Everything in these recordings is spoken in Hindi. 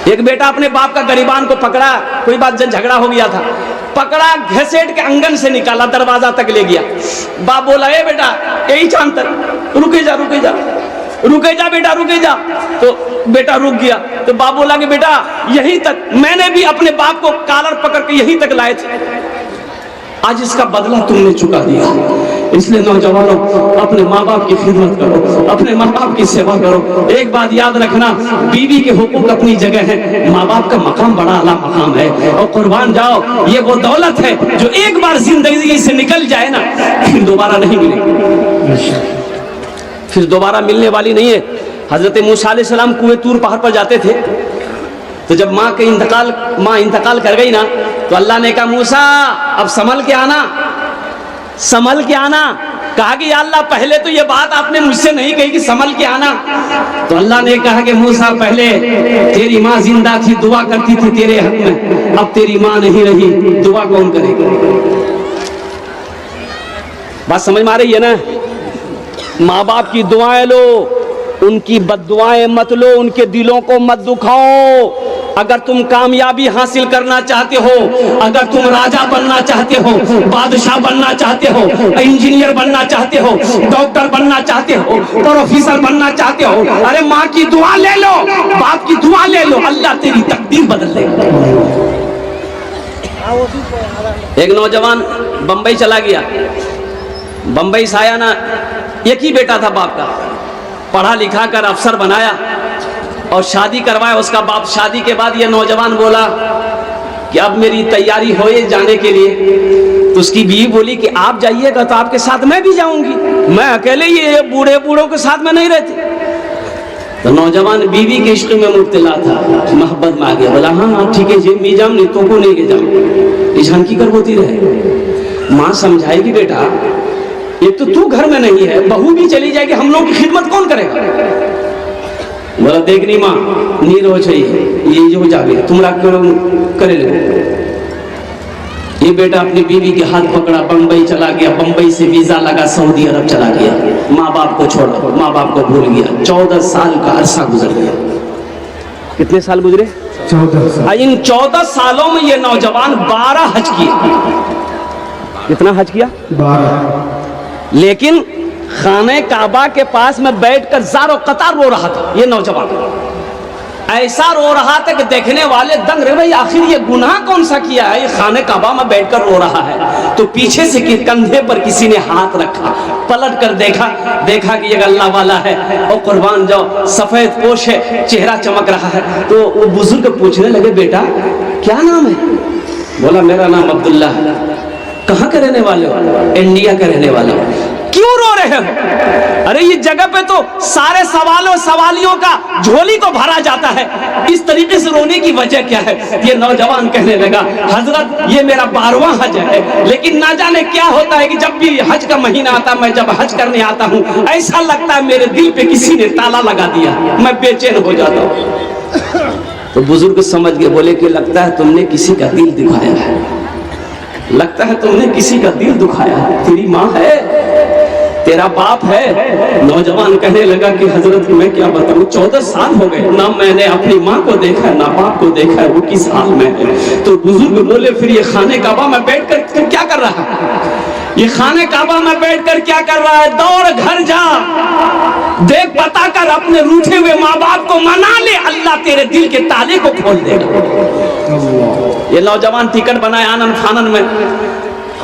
एक बेटा अपने बाप का गरीबान को पकड़ा, कोई बात झगड़ा हो गया था, पकड़ा, घसीट के आंगन से निकाला, दरवाजा तक ले गया। बाप बोला, ए बेटा यही चांद तक, रुके जा रुके जा रुके जा बेटा रुके जा। तो बेटा रुक गया। तो बाप बोला कि बेटा यहीं तक, मैंने भी अपने बाप को कॉलर पकड़ के यहीं तक लाए थे, आज इसका बदला तुमने चुका दिया। इसलिए नौजवानों, अपने माँ बाप की खिदमत करो, अपने माँ बाप की सेवा करो। एक बात याद रखना, बीवी के हुकूक अपनी जगह है, माँ बाप का मकाम बड़ा आला मकाम है। और कुर्बान जाओ, ये वो दौलत है जो एक बार जिंदगी से निकल जाए ना, फिर दोबारा नहीं मिलेगी, फिर दोबारा मिलने वाली नहीं है। हजरत मूसा अलैहिस्सलाम कुएं तूर पहाड़ पर जाते थे, तो जब माँ इंतकाल कर गई ना, तो अल्लाह ने कहा मूसा अब संभल के आना, संभल के आना। कहा कि या अल्लाह पहले तो ये बात आपने मुझसे नहीं कही कि संभल के आना। तो अल्लाह ने कहा कि मूसा पहले तेरी माँ जिंदा थी, दुआ करती थी तेरे हक में, अब तेरी माँ नहीं रही, दुआ कौन करेगा? बात समझ में आ रही है ना? माँ बाप की दुआएं लो, उनकी बद्दुआएं मत लो, उनके दिलों को मत दुखाओ। अगर तुम कामयाबी हासिल करना चाहते हो, अगर तुम राजा बनना चाहते हो, बादशाह बनना चाहते हो, इंजीनियर बनना चाहते हो, डॉक्टर बनना चाहते हो, प्रोफेसर बनना चाहते हो, अरे माँ की दुआ ले लो, बाप की दुआ ले लो, अल्लाह तेरी तकदीर बदल देगा। एक नौजवान बंबई चला गया, बंबई से आया ना, एक ही बेटा था बाप का, पढ़ा लिखा कर अफसर बनाया और शादी करवाया उसका बाप। शादी के बाद ये नौजवान बोला कि अब मेरी तैयारी हो जाने के लिए। तो उसकी बीवी बोली कि आप जाइएगा तो आपके साथ मैं भी जाऊंगी, मैं अकेले ये बूढ़ों के साथ में नहीं रहती। तो नौजवान बीवी के इश्क में मुब्तला था, मोहब्बत में आ गया, बोला हाँ हाँ ठीक है जी, मी जाऊँ नहीं तो को नहीं ले जाऊँ। झांकी कर बोती रहे। माँ समझाएगी बेटा एक तो तू घर में नहीं है, बहू भी चली जाएगी, हम लोग की खिदमत कौन करेगा? बोला देखनी माँ नीर हो चाहिए, ये जो जागे तुमरा करे लो। ये बेटा अपनी बीवी के हाथ पकड़ा, बंबई चला गया, बंबई से वीजा लगा, सऊदी अरब चला गया, माँ बाप को छोड़ा, माँ बाप को भूल गया। 14 साल का अरसा गुजर गया। कितने साल गुजरे? 14 साल। इन 14 सालों में ये नौजवान 12 हज किया। कितना हज किया? 12। लेकिन खाने काबा के पास में बैठकर ज़ारो कतार रो रहा था ये नौजवान, ऐसा रो रहा था कि देखने वाले दंग रहे, भाई आखिर ये गुनाह कौन सा किया है, ये खाने काबा में बैठकर रो रहा है। तो पीछे से कंधे पर किसी ने हाथ रखा, पलट कर देखा कि ये अल्लाह वाला है और कुर्बान जाओ सफेद पोश है, चेहरा चमक रहा है। तो वो बुजुर्ग पूछने लगे बेटा क्या नाम है? बोला मेरा नाम अब्दुल्ला है। कहाँ के रहने वाले हो? इंडिया के रहने वाले हो। क्यों रो रहे हो? अरे ये जगह पे तो सारे सवालियों का झोली को भरा जाता है, इस तरीके से रोने की वजह क्या है? ये नौजवान कहने लगा हजरत ये मेरा 12वां हज है, लेकिन ना जाने क्या होता है कि जब भी हज का महीना आता, मैं जब हज करने आता हूँ ऐसा लगता है मेरे दिल पे किसी ने ताला लगा दिया, मैं बेचैन हो जाता हूँ। तो बुजुर्ग समझ गए, बोले कि लगता है तुमने किसी का दिल दुखाया है, लगता है तुमने किसी का दिल दुखाया है, तेरी माँ है, तेरा बाप है। नौजवान कहने लगा कि हजरत मैं क्या बताऊं, 14 साल हो गए, ना मैंने अपनी माँ को देखा है ना बाप को देखा है, वो किस हाल में है। तो बुजुर्ग बोले फिर ये खाने काबा में बैठकर क्या कर रहा है? ये खाने काबा में बैठकर क्या कर रहा है? दौड़ घर जा, देख पता कर, अपने रूठे हुए माँ बाप को मना ले, अल्लाह तेरे दिल के ताले को खोल देगा। ये नौजवान टिकट बनाए आनंद फानन में,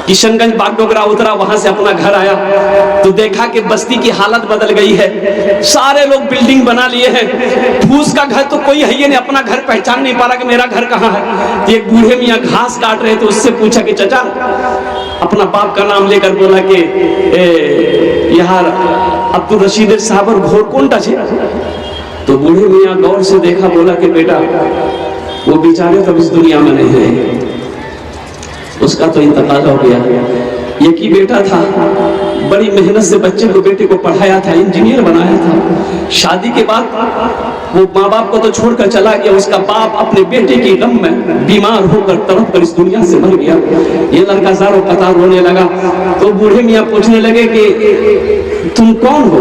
किशनगंज बागडोगरा उतरा, वहां से अपना घर आया तो देखा कि बस्ती की हालत बदल गई है, सारे लोग बिल्डिंग बना लिए हैं, फूस का घर तो कोई है ही नहीं, अपना घर पहचान नहीं पा रहा कि मेरा घर कहाँ है। एक बूढ़े मियाँ घास काट रहे थे, उससे पूछा कि चाचा, अपना बाप का नाम लेकर बोला कि यहाँ अब्दुल रशीद साहब और घोर कौन टा छे? तो बूढ़े मियाँ गौर से देखा, बोला कि बेटा वो बेचारे तो इस दुनिया में नहीं रहे, उसका तो इंतकाल हो गया। एक ही बेटा था, बड़ी मेहनत से बेटे को पढ़ाया था, इंजीनियर बनाया था। शादी के बाद वो माँ बाप को तो छोड़कर चला गया, उसका बाप अपने बेटे की गम में बीमार होकर तड़प कर इस दुनिया से मर गया। ये लड़का ज़ारो कतार रोने लगा। तो बूढ़े मियाँ पूछने लगे कि तुम कौन हो?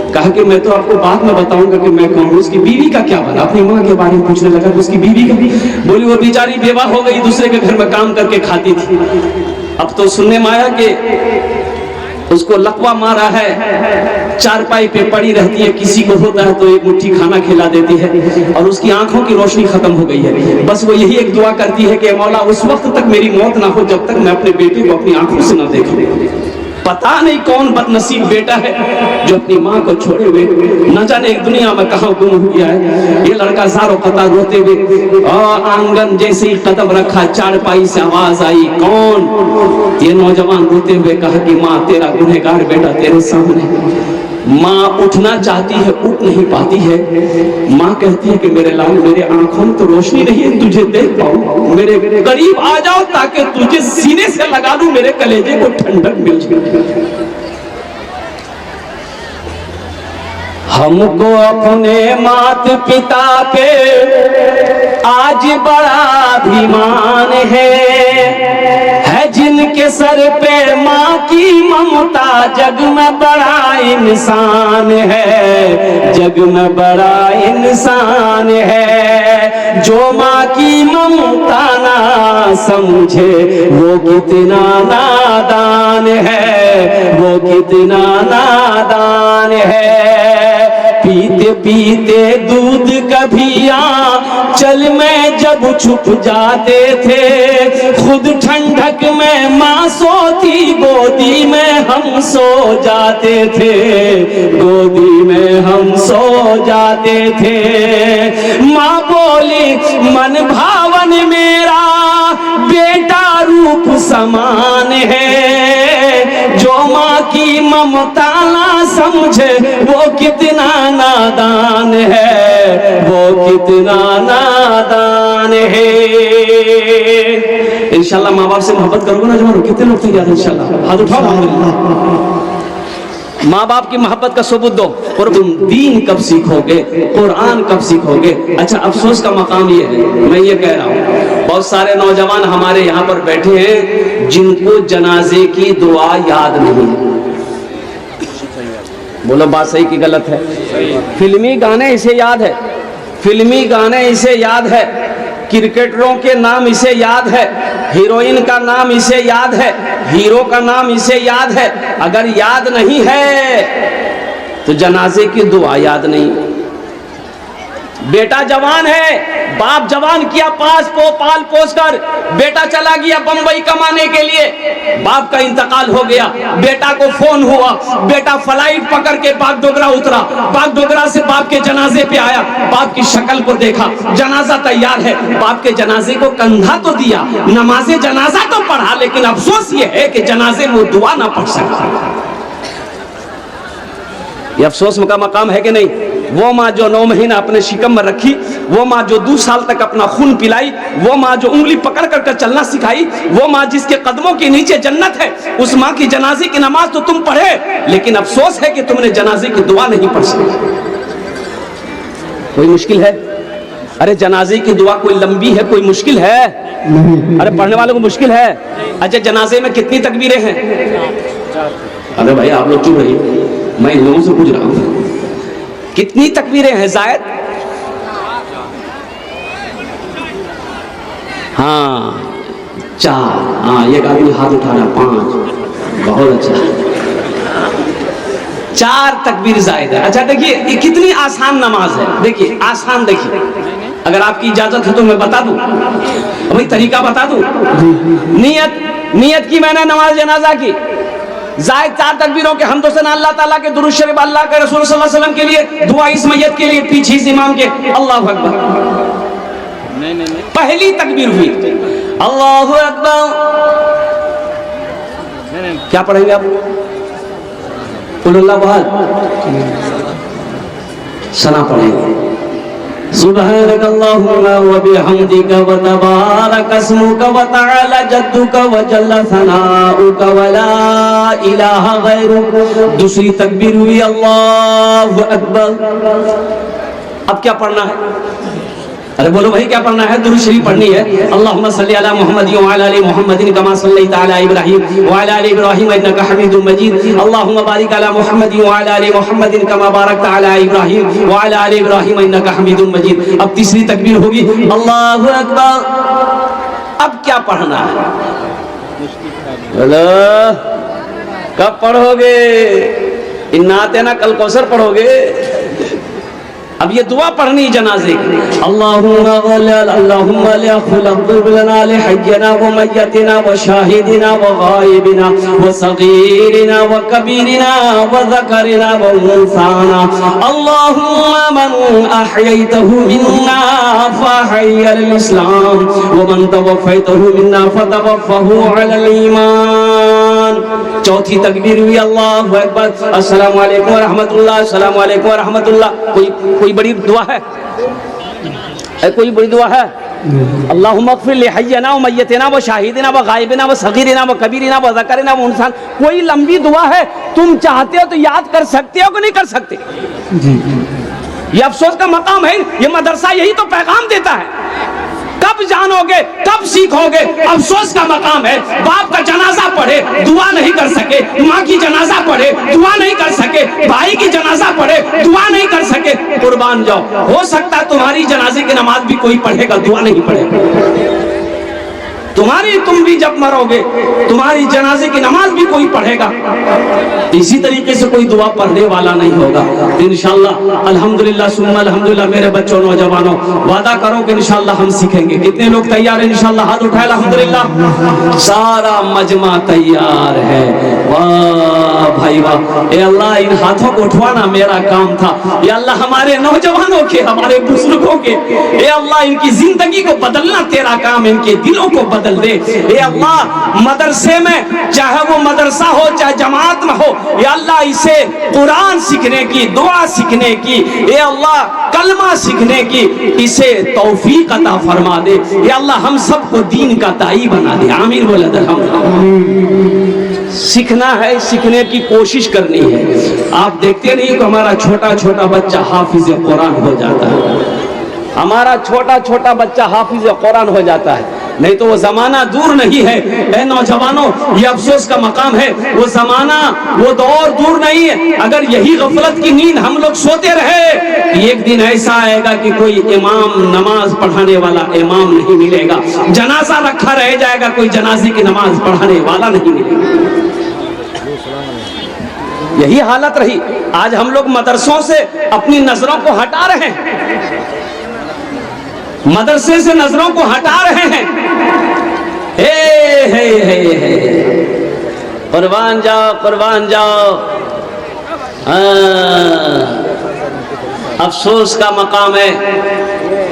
कहा कि मैं तो आपको बाद में बताऊंगा कि मैं कौन हूँ। उसकी बीवी का क्या बना, अपनी माँ के बारे में पूछने लगा। तो उसकी बीवी का बोली वो बेचारी बेवा हो गई, दूसरे के घर में काम करके खाती थी। अब तो सुनने में आया कि उसको लकवा मारा है, चारपाई पे पड़ी रहती है, किसी को होता है तो एक मुट्ठी खाना खिला देती है और उसकी आंखों की रोशनी खत्म हो गई है। बस वो यही एक दुआ करती है कि मौला उस वक्त तक मेरी मौत ना हो जब तक मैं अपने बेटे को अपनी आंखों से ना देखूं। पता नहीं कौन बदनसीब बेटा है जो अपनी माँ को छोड़े हुए न जाने एक दुनिया में कहां गुम हो गया है। ये लड़का ज़ारो कतार रोते हुए आंगन जैसे ही कदम रखा, चारपाई से आवाज आई, कौन? ये नौजवान रोते हुए कहा कि माँ तेरा गुनहगार बेटा तेरे सामने। माँ उठना चाहती है, उठ नहीं पाती है। माँ कहती है कि मेरे लाल, मेरे आंखों में तो रोशनी नहीं है, तुझे देख पाऊं, मेरे करीब आ जाओ ताकि तुझे सीने से लगा दूं, मेरे कलेजे को ठंडक मिल जाए। हमको अपने माता पिता पे आज बड़ा अभिमान है जिनके सर पे माँ की ममता, जग में बड़ा इंसान है, जग में बड़ा इंसान है। जो माँ की ममता ना समझे वो कितना नादान है, वो कितना नादान है। पीते पीते दूध कभी चल में जब छुप जाते थे, खुद ठंडक में माँ सोती, गोदी में हम सो जाते थे, गोदी में हम सो जाते थे। माँ बोली मन भावन मेरा बेटा रूप समान है, जो माँ की ममता ना समझे वो कितना नादान है, वो कितना नादान है। इंशाल्लाह माँ बाप से मोहब्बत करोगे ना जवानों? कितने लोग तैयार हैं? इंशाल्लाह हाथ उठाओ। माँ बाप की मोहब्बत का सबूत दो। और तुम दीन कब सीखोगे, कुरान कब सीखोगे? अच्छा अफसोस का मकाम ये है, मैं ये कह रहा हूँ बहुत सारे नौजवान हमारे यहाँ पर बैठे हैं जिनको जनाजे की दुआ याद नहीं है। बोलो बात सही कि गलत है? फिल्मी गाने इसे याद है, फिल्मी गाने इसे याद है, क्रिकेटरों के नाम इसे याद है, हीरोइन का नाम इसे याद है, हीरो का नाम इसे याद है। अगर याद नहीं है तो जनाजे की दुआ याद नहीं। बेटा जवान है, बाप जवान किया पाल पोस कर, बेटा चला गया बंबई कमाने के लिए, बाप का इंतकाल हो गया, बेटा को फोन हुआ, बेटा फ्लाइट पकड़ के बागडोगरा उतरा, बागडोगरा से बाप के जनाजे पे आया, बाप की शक्ल को देखा, जनाजा तैयार है, बाप के जनाजे को कंधा तो दिया, नमाजे जनाजा तो पढ़ा, लेकिन अफसोस ये है कि जनाजे में दुआ ना पढ़ सका। ये अफसोस का मकाम है कि नहीं? वो माँ जो 9 महीना अपने शिकम में रखी, वो माँ जो 2 साल तक अपना खून पिलाई, वो माँ जो उंगली पकड़ कर चलना सिखाई, वो माँ जिसके कदमों के नीचे जन्नत है, उस माँ की जनाजे की नमाज तो तुम पढ़े, लेकिन अफसोस है कि तुमने जनाजे की दुआ नहीं पढ़ सकी। कोई मुश्किल है? अरे जनाजे की दुआ कोई लंबी है, कोई मुश्किल है? अरे पढ़ने वालों को मुश्किल है। अच्छा जनाजे में कितनी तकबीरें हैं? अरे भाई आप लोग चुप रहिए, मैं इन लोगों से पूछ रहा हूं कितनी तकबीरें हैं जायद? हाँ 4। हाँ एक आदमी हाथ उठा रहा, 5। बहुत अच्छा, 4 तकबीर जायद है। अच्छा देखिए ये कितनी आसान नमाज है, देखिए आसान। देखिए अगर आपकी इजाजत है तो मैं बता दूं, भाई तरीका बता दूं। नियत की मैंने नमाज जनाजा की, जायद 4 तकबीरों के हमदो सना अल्लाह ताला के, दुरूद शरीफ अल्लाह के रसूल सल्लल्लाहु अलैहि वसल्लम के लिए, दुआ इस मैयत के लिए, पीछे इस इमाम के। अल्लाहु अकबर। नहीं। पहली तकबीर हुई अल्लाहु अकबर, क्या पढ़ेंगे आप? कुल अल्लाह बहार सना पढ़ेंगे। सुबहानक अल्लाहुम्मा व बिहम्दिका व तबारक अस्मुका व तआला जद्दुका व जल्ला सनाउका व ला इलाहा गैरुक। दूसरी तकबीर हुई अल्लाहु अकबर। अब क्या पढ़ना है? अरे बोलो भाई क्या पढ़ना है? दुरूद शरीफ पढ़नी है। अल्लाहुम्मा सल्ली अला मुहम्मद व अला आलि मुहम्मदिन कमा सल्लैता अला इब्राहीम व अला आलि इब्राहीम इन्नका हमीदुम मजीद। अल्लाहुम्मा बारिक अला मुहम्मद व अला आलि मुहम्मदिन कमा बारकता अला इब्राहीम व अला आलि इब्राहीम इन्नका हमीदुम मजीद। अब तीसरी तकबीर होगी, अल्लाहु अकबर। अब क्या पढ़ना है? बोलो कब पढ़ोगे? इन्ना आते ना कल कौसर पढ़ोगे। अब ये दुआ पढ़नी जनाजे की। अल्लाहुम्मा लना लिहय्यना व मय्यतिना व शाहिदिना व गायबिना व सगीरिना व कबीरिना व ज़करिना व उन्साना। अल्लाहुम्मा मन अहयैतहु मिन्ना फहय्यिल इस्लाम व मन तवफ़ैतहु मिन्ना फतवफ़्फ़हु अलल ईमान। चौथी तकबीर हुई, अल्लाहु अकबर। अस्सलामु अलैकुम व रहमतुल्लाह, अस्सलामु अलैकुम व रहमतुल्लाह। कोई बड़ी दुआ है? कोई बड़ी दुआ है? अल्लाहुम्मा अग़फ़िर लिहय्यिना व मय्यतिना व शाहिदिना व गायबिना व सगीरिना व कबीरिना व ज़करिना व उन्सान। कोई लंबी दुआ है, तुम चाहते हो तो याद कर सकते हो कि नहीं कर सकते? जी। ये अफसोस का मकाम है। ये मदरसा यही तो पैगाम देता है। कब जानोगे, कब सीखोगे? अफसोस का मकाम है। बाप का जनाजा पढ़े, दुआ नहीं कर सके। माँ की जनाजा पढ़े, दुआ नहीं कर सके। भाई की जनाजा पढ़े, दुआ नहीं कर सके। कुर्बान जाओ, हो सकता है तुम्हारी जनाजे की नमाज भी कोई पढ़ेगा, दुआ नहीं पढ़ेगा। तुम भी जब मरोगे तुम्हारी जनाजे की नमाज भी कोई पढ़ेगा। इसी तरीके से कोई दुआ पढ़ने वाला नहीं होगा। इंशाअल्लाह अल्हम्दुलिल्लाह सुम्मा अल्हम्दुलिल्लाह। मेरे बच्चों, नौजवानों, वादा करो कि इंशाअल्लाह हम सीखेंगे। कितने लोग तैयार हैं? इंशाअल्लाह हाथ उठाए। अल्हम्दुलिल्लाह सारा मजमा तैयार है। वाह भाई वाह। ए अल्लाह, इन हाथों को उठवाना मेरा काम था। ये अल्लाह हमारे नौजवानों के, हमारे बुजुर्गों के, ए अल्लाह इनकी जिंदगी को बदलना तेरा काम, इनके दिलों को बदल दे। ए अल्लाह मदरसे में, चाहे वो मदरसा हो चाहे जमात में हो, या अल्लाह इसे कुरान सीखने की, दुआ सीखने की, ए अल्लाह कलमा सीखने की इसे तौफीक अता फरमा दे। या अल्लाह हम सबको दीन का दाई बना दे। आमीन बोले। सीखना है, सीखने की कोशिश करनी है। आप देखते नहीं कि हमारा छोटा छोटा बच्चा हाफिज कुरान हो जाता है। हमारा छोटा छोटा बच्चा हाफिज कुरान हो जाता है। नहीं तो वो जमाना दूर नहीं है। ए नौजवानों, ये अफसोस का मकाम है। वो जमाना, वो दौर दूर नहीं है। अगर यही गफलत की नींद हम लोग सोते रहे, एक दिन ऐसा आएगा कि कोई इमाम, नमाज पढ़ाने वाला इमाम नहीं मिलेगा। जनाजा रखा रह जाएगा, कोई जनाजे की नमाज पढ़ाने वाला नहीं मिलेगा। यही हालत रही। आज हम लोग मदरसों से अपनी नजरों को हटा रहे हैं, मदरसे से नजरों को हटा रहे हैं। हे कुर्बान जाओ, कुर्बान जाओ। अफसोस का मकाम है।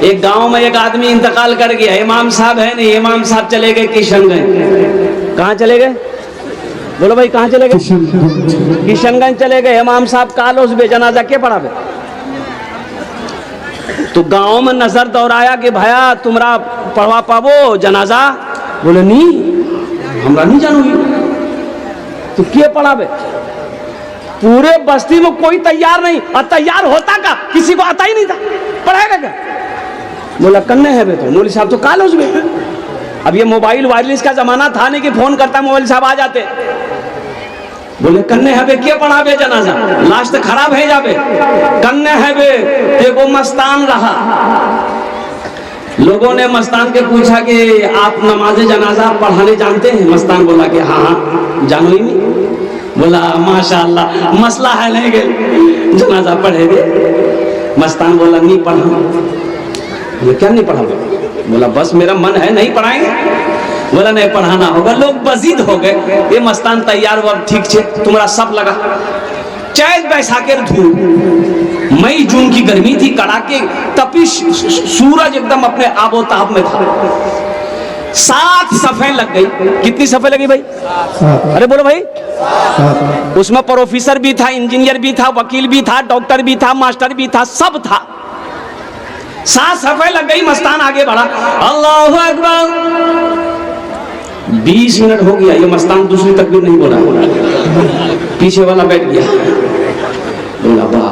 एक गांव में एक आदमी इंतकाल कर गया। इमाम साहब है नहीं, इमाम साहब चले गए किशनगंज। कहाँ चले गए? बोलो भाई, कहाँ चले गए? किशनगंज चले गए। इमाम साहब कालोस बे जनाजा के पढ़ा बे। तो गांव में नजर दौड़ाया कि भैया तुमरा पढ़वा पाबो जनाजा? बोले नहीं, हमरा नहीं जानूंगी। तो क्या पढ़ावे? पूरे बस्ती में कोई तैयार नहीं। और तैयार होता का? किसी को आता ही नहीं था। पढ़ाएगा क्या? बोला कन्ने है बे। तो मौलवी साहब तो काल उसमें। अब ये मोबाइल वायरलेस का जमाना था नहीं कि फोन करता मोबाइल साहब आ जाते। बोले कन्ने है बे, क्या पढ़ावे जनाजा? लास्ट खराब है जाबे। कन्ने है बे, एगो मस्तान रहा। लोगों ने मस्तान के पूछा कि आप नमाज जनाजा पढ़ाने जानते हैं? मस्तान बोला कि हाँ जानो ही नहीं। बोला माशाअल्लाह, मसला है नहीं गए जनाजा पढ़ेगे। मस्तान बोला नहीं पढ़ा। बोले क्या नहीं पढ़ा? बोला बस मेरा मन है, नहीं पढ़ाएंगे। बोला नहीं पढ़ाना होगा। लोग बजीद हो गए। ये मस्तान तैयार हुआ, ठीक छे तुम्हारा सब लगा। चैत बैसाखेर धूप, मई जून की गर्मी थी, कड़ाके तपिश, सूरज एकदम अपने आबोताब में था। 7 सफ़े लग गई। कितनी सफ़े लगी भाई? अरे बोलो भाई। उसमें प्रोफेसर भी था, इंजीनियर भी था, वकील भी था, डॉक्टर भी था, मास्टर भी था, सब था। 7 सफ़े लग गई। मस्तान आगे बढ़ा, अल्लाहु अकबर। 20 मिनट हो गया, ये मस्तान दूसरी तकबीर नहीं बोला। पीछे वाला बैठ गया। बोला वाह,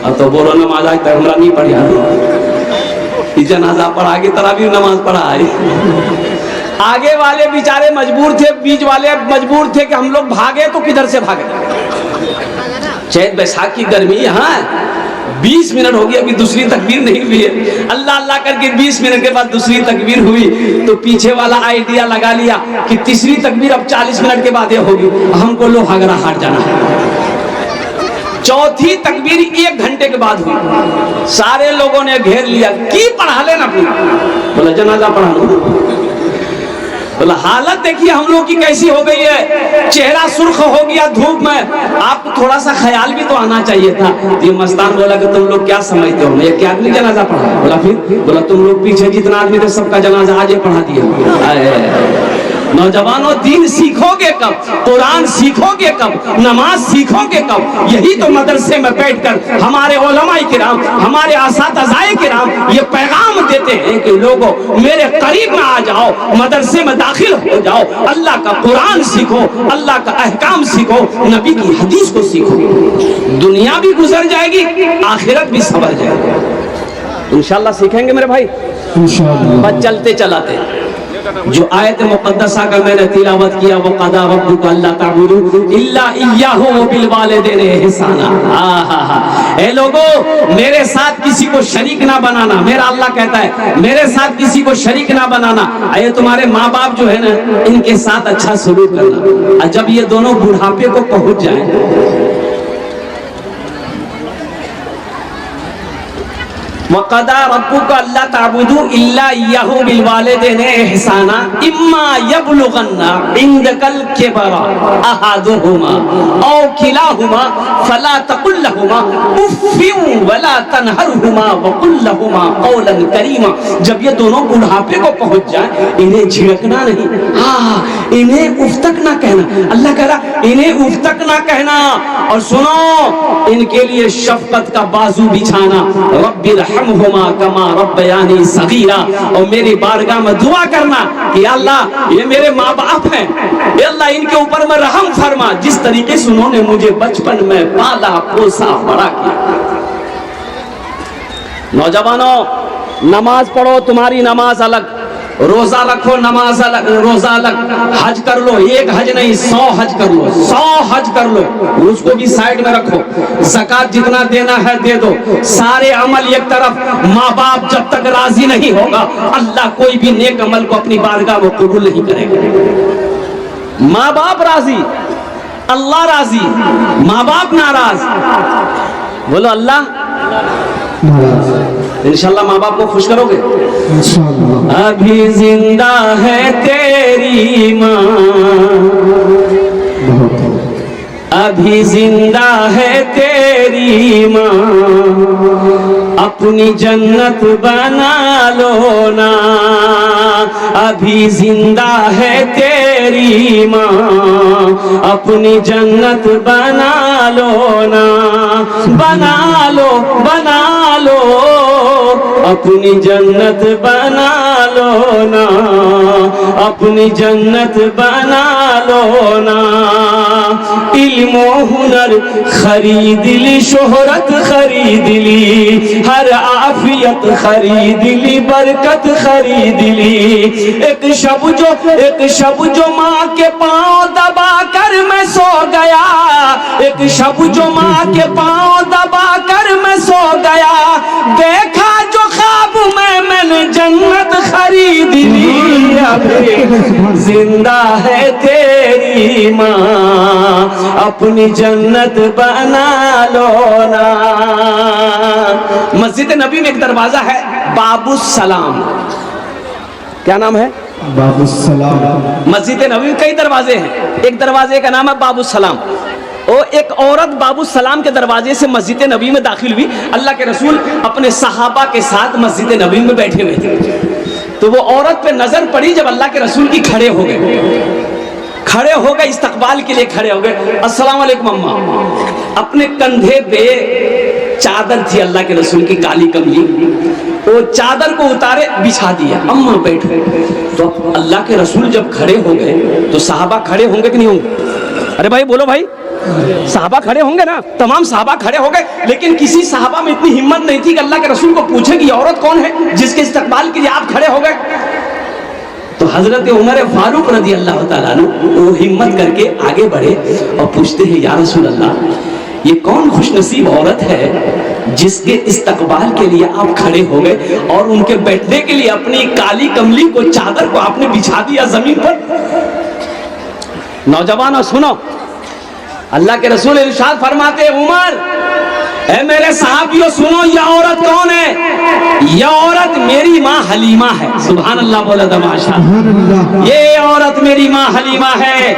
अब तो बोलो नमाज आज तक हमरा नहीं पढ़िया। जनाजा पढ़ा के तरावी नमाज पढ़ा है। आगे वाले बेचारे मजबूर थे, बीच वाले मजबूर थे कि हम लोग भागे तो किधर से भागे। चैत बैसाख की गर्मी यहाँ 20 मिनट हो गई, अभी दूसरी तकबीर नहीं हुई है। अल्लाह अल्लाह करके 20 मिनट के बाद दूसरी तकबीर हुई तो पीछे वाला आइडिया लगा लिया कि तीसरी तकबीर अब 40 मिनट के बाद ये होगी, हमको लोहागड़ा हाट जाना है। चौथी तकबीर 1 घंटे के बाद हुई। सारे लोगों ने घेर लिया कि पढ़ा लेना अपना। बोला जनाजा पढ़ा लो। बोला हालत देखिए हम लोग की कैसी हो गई है, चेहरा सुर्ख हो गया धूप में। आपको थोड़ा सा ख्याल भी तो आना चाहिए था। ये मस्तान बोला कि तुम लोग क्या समझते हो, मैं क्या आदमी जनाजा पढ़ा। बोला फिर बोला तुम लोग पीछे जितना आदमी थे सबका जनाजा आज पढ़ा दिया। नौजवानों दीन सीखोगे कब, कुरान सीखोगे कब, नमाज सीखोगे कब? यही तो मदरसे में बैठकर हमारे उलमाए किराम, हमारे असातिज़ाए किराम ये पैगाम देते हैं कि लोगों मेरे करीब में आ जाओ, मदरसे में दाखिल हो जाओ, अल्लाह का कुरान सीखो, अल्लाह का अहकाम सीखो, नबी की हदीस को सीखो। दुनिया भी गुजर जाएगी, आखिरत भी संवर जाएगी। इंशाअल्लाह सीखेंगे मेरे भाई, बस चलते चलाते। जो आयत मुक़द्दसा का मैंने तिलावत किया वो क़दा रब्बुका अल्ला ताबुदू इल्ला इय्याहु व बिल वालिदैनि इहसाना। ए लोगों मेरे साथ किसी को शरीक ना बनाना। मेरा अल्लाह कहता है मेरे साथ किसी को शरीक ना बनाना। ये तुम्हारे माँ बाप जो है ना इनके साथ अच्छा सलूक करना। और जब ये दोनों बुढ़ापे को पहुंच जाए वक़दा रब्बुका अल्ला ताबुदू इल्ला इय्याहु बिल वालिदैनि इहसाना इम्मा यबलुगन्ना इंदकल किबरा अहादुहुमा औ किलाहुमा फला तकुल लहुमा उफ़्फ़िन वला तनहरहुमा वक़ुल लहुमा क़ौलन करीमा। जब ये दोनों बुढ़ापे को पहुंच जाए इन्हें झिड़कना नहीं, इन्हें उफ तक ना कहना। अल्लाह कह रहा इन्हें उफ तक ना कहना। और सुनो इनके लिए शफकत का बाजू बिछाना। रब्बिर हुमा कमा रब्बयानी सगीरा। और मेरी बारगाह में दुआ करना कि अल्लाह ये मेरे माँ बाप हैं, ये अल्लाह इनके ऊपर में रहम फरमा जिस तरीके से उन्होंने मुझे बचपन में पाला पोसा बड़ा किया। नौजवानों नमाज पढ़ो, तुम्हारी नमाज अलग, रोजा रखो नमाज अलग, रोजा अलग। हज कर लो, 1 हज नहीं 100 हज कर लो, 100 हज कर लो, उसको भी साइड में रखो। ज़कात जितना देना है दे दो। सारे अमल एक तरफ। माँ बाप जब तक राजी नहीं होगा अल्लाह कोई भी नेक अमल को अपनी बारगाह में कबूल नहीं करेगा। माँ बाप राजी, अल्लाह राजी, माँ बाप नाराज, बोलो अल्लाह इंशाल्लाह माँ बाप को खुश करोगे। अभी जिंदा है तेरी माँ, अभी जिंदा है तेरी माँ, अपनी जन्नत बना लो ना। अभी जिंदा है तेरी माँ, अपनी जन्नत बना लो ना। बना लो बना लो अपनी जन्नत बना लो ना, अपनी जन्नत बना लो ना। इल्म हुनर खरीद ली, शोहरत खरीद ली, हर आफियत खरीद ली, बरकत खरीद ली। एक शब जो माँ के पाँव दबा कर मैं सो गया, एक शब जो माँ के पाँव दबा कर मैं सो गया, देखा जो ख्वाब में मैंने जन्नत खरीद ली। अभी जिंदा है तेरी माँ, अपनी जन्नत बना लो ना। मस्जिद नबी में एक दरवाजा है बाबू सलाम। क्या नाम है? बाबू सलाम। मस्जिद नबी में कई दरवाजे हैं, एक दरवाजे का नाम है बाबू सलाम। और एक औरत बाबू सलाम के दरवाजे से मस्जिद नबी में दाखिल हुई। अल्लाह के रसूल अपने सहाबा के साथ मस्जिद नबी में बैठे हुए थे, तो वो औरत पे नजर पड़ी जब अल्लाह के रसूल की खड़े हो गए, इस्तकबाल के लिए खड़े हो गए। अस्सलाम वालेकुम अम्मा। अपने कंधे पे चादर थी अल्लाह के रसूल की काली कमली, वो चादर को उतारे बिछा दिया, अम्मा बैठो। तो अल्लाह के रसूल जब खड़े हो गए तो सहाबा खड़े होंगे कि नहीं होंगे? अरे भाई बोलो भाई, साहबा खड़े होंगे ना, तमाम साहबा खड़े हो गए, लेकिन किसी साहबा में इतनी हिम्मत नहीं थी कि अल्लाह के रसूल को पूछे कि औरत कौन है जिसके इस्तकबाल के लिए आप खड़े हो गए। तो हजरत उमर फारूक रजी अल्लाह ताला अन्हु वो हिम्मत करके आगे बढ़े और पूछते हैं, या रसूल अल्लाह, ये कौन खुशनसीब औरत है जिसके इस्तकबाल के लिए आप खड़े हो गए और उनके बैठने के लिए अपनी काली कमली को, चादर को आपने बिछा दिया जमीन पर। नौजवानों सुनो, अल्लाह के रसूल इरशाद फरमाते, उमर ए मेरे साहबियों सुनो, यह औरत कौन है? यह औरत मेरी माँ हलीमा है। सुभान अल्लाह बोला तमाशा। ये औरत मेरी माँ हलीमा है।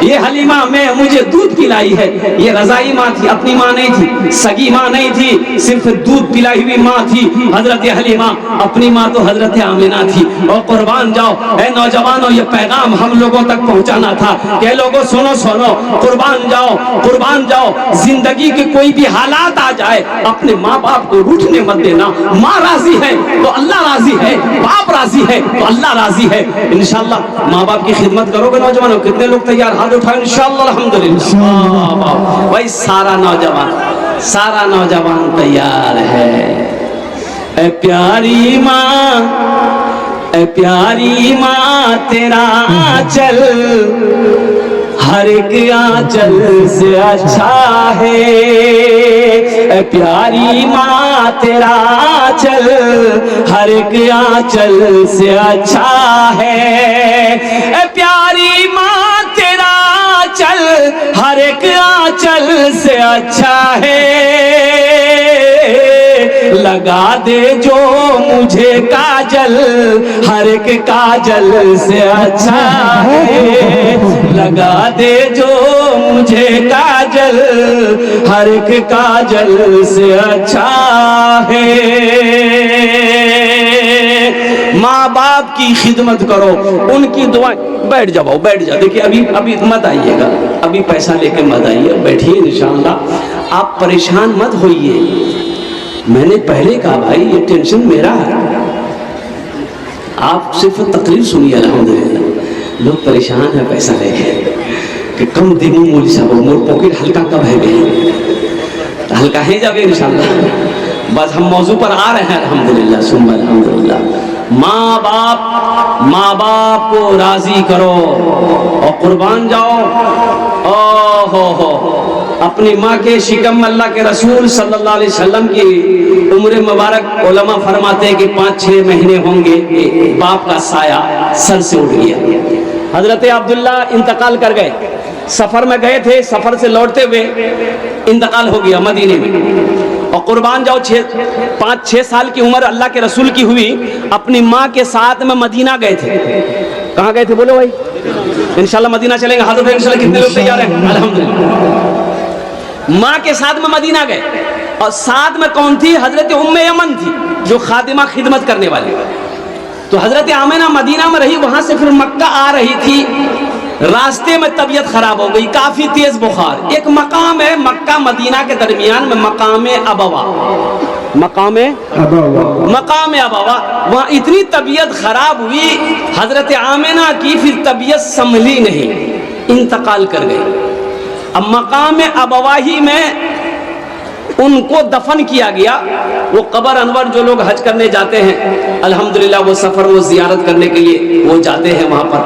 ये हलीमा में मुझे दूध पिलाई है। ये रजाई माँ थी, अपनी माँ नहीं थी, सगी माँ नहीं थी, सिर्फ दूध पिलाई हुई माँ थी हजरत हलीमा। अपनी माँ तो हजरत आमिना थी। और कुर्बान जाओ ए नौजवानों, ये पैगाम हम लोगों तक पहुंचाना था कि लोगों सुनो सुनो, कुर्बान जाओ, कुर्बान जाओ। जिंदगी के कोई भी हालात आ जाए, अपने माँ बाप को रूठने मत देना। माँ राजी है तो अल्लाह राजी है, बाप राजी है तो अल्लाह राजी है। इंशाअल्लाह माँ बाप की खिदमत करोगे नौजवानों? कितने लोग तैयार? हाथ उठाओ इंशाअल्लाह अल्हम्दुलिल्लाह। भाई सारा नौजवान तैयार है। ए प्यारी माँ तेरा आंचल हर एक आंचल से अच्छा है। ए प्यारी माँ तेरा आंचल हर एक आंचल से अच्छा है। ए प्यारी माँ तेरा आंचल हर एक आंचल से अच्छा है। लगा दे जो मुझे काजल हर एक काजल से अच्छा है। लगा दे जो मुझे काजल हर एक काजल से अच्छा है। माँ बाप की खिदमत करो, उनकी दुआ। बैठ जाओ, बैठ जाओ। देखिए अभी मत आइएगा, अभी पैसा लेके मत आइए, बैठिए इंशाअल्लाह। आप परेशान मत होइए। मैंने पहले कहा भाई ये टेंशन मेरा है, आप सिर्फ तकरीर सुनिए। अल्हम्दुलिल्लाह लोग परेशान है पैसा लेके कि कम दिनों मूल सब मोर पॉकेट हल्का कब है गए, हल्का है जावे इंशाअल्लाह। बस हम मौजू पर आ रहे हैं। अल्हम्दुलिल्लाह सुम्मा अल्हम्दुलिल्लाह। माँ बाप को राजी करो और कुर्बान जाओ। हो अपनी माँ के शिकम अल्लाह के रसूल सल्लल्लाहु अलैहि वसल्लम की उम्र मुबारक उलमा फरमाते हैं कि 5-6 महीने होंगे, बाप का साया सर से उठ गया। हजरत अब्दुल्ला इंतकाल कर गए, सफर में गए थे, सफर से लौटते हुए इंतकाल हो गया मदीने में। और कुर्बान जाओ 5-6 साल की उम्र अल्लाह के रसूल की हुई, अपनी माँ के साथ में मदीना गए थे। कहाँ गए थे बोलो भाई? इंशाल्लाह मदीना चलेंगे। हाथ उठाओ इंशाल्लाह। कितने लोग तैयार हैं? अल्हम्दुलिल्लाह। माँ के साथ में मदीना गए और साथ में कौन थी? हजरत उम्मे यमन थी जो खादिमा खिदमत करने वाली। तो हजरत आमिना मदीना में रही, वहां से फिर मक्का आ रही थी। रास्ते में तबीयत खराब हो गई, काफी तेज बुखार। एक मकाम है मक्का मदीना के दरमियान में, मकाम अबवा, वहां इतनी तबीयत खराब हुई हजरत आमिना की, फिर तबीयत संभली नहीं, इंतकाल कर गई। अब मकाम अबवाही में उनको दफन किया गया। वो कबर अनवर जो लोग हज करने जाते हैं अल्हम्दुलिल्लाह, वो सफर वो जियारत करने के लिए वो जाते हैं वहां पर।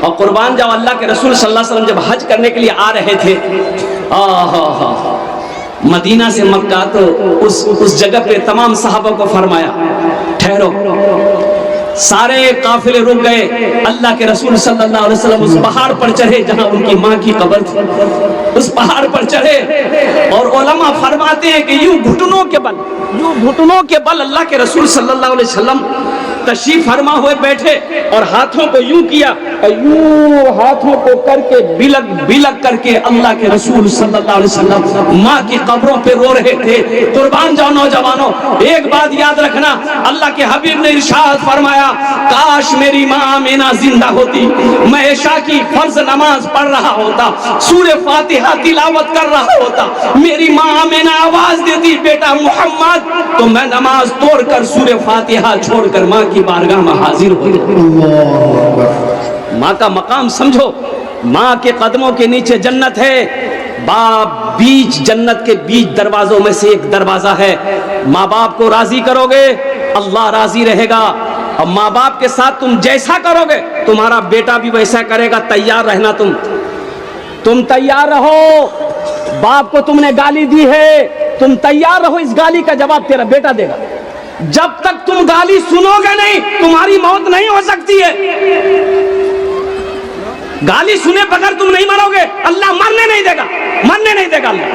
और कुर्बान जाओ अल्लाह के रसूल सल्लल्लाहु अलैहि वसल्लम जब हज करने के लिए आ रहे थे मदीना से मक्का, तो उस जगह पे तमाम सहाबा को फरमाया ठहरो। सारे काफिले रुक गए। अल्लाह के रसूल सल्लल्लाहु अलैहि वसल्लम उस पहाड़ पर चढ़े जहां उनकी माँ की कब्र थी। उस पहाड़ पर चढ़े और उलमा फरमाते हैं कि यूं घुटनों के बल अल्लाह के रसूल सल्लल्लाहु अलैहि वसल्लम तशरीफ फरमा हुए बैठे और हाथों को यूं किया और यूं हाथों को करके बिलक करके अल्लाह के रसूल सल्लल्लाहु अलैहि वसल्लम माँ की कब्रों पे रो रहे थे। कुर्बान जाओ नौजवानों, एक बात याद रखना, अल्लाह के हबीब ने इरशाद फरमाया, काश मेरी माँ आमिना जिंदा होती, मैं इशा की फर्ज नमाज पढ़ रहा होता, सूरे फातिहा तिलावत कर रहा होता, मेरी माँ आमिना आवाज देती बेटा मोहम्मद, तो मैं नमाज तोड़कर सूरे फातिहा छोड़कर माँ की बारगाह में हाजिर हो जाता। माँ का मकाम समझो, माँ के कदमों के नीचे जन्नत है। बाप बीच जन्नत के बीच दरवाजों में से एक दरवाजा है। माँ बाप को राजी करोगे, अल्लाह राजी रहेगा। और माँ बाप के साथ तुम जैसा करोगे, तुम्हारा बेटा भी वैसा करेगा। तैयार रहना, तुम तैयार रहो। बाप को तुमने गाली दी है, तुम तैयार रहो, इस गाली का जवाब तेरा बेटा देगा। जब तक तुम गाली सुनोगे नहीं, तुम्हारी मौत नहीं हो सकती है। गाली सुने बगैर तुम नहीं मरोगे, अल्लाह मरने नहीं देगा, मरने नहीं देगा अल्लाह।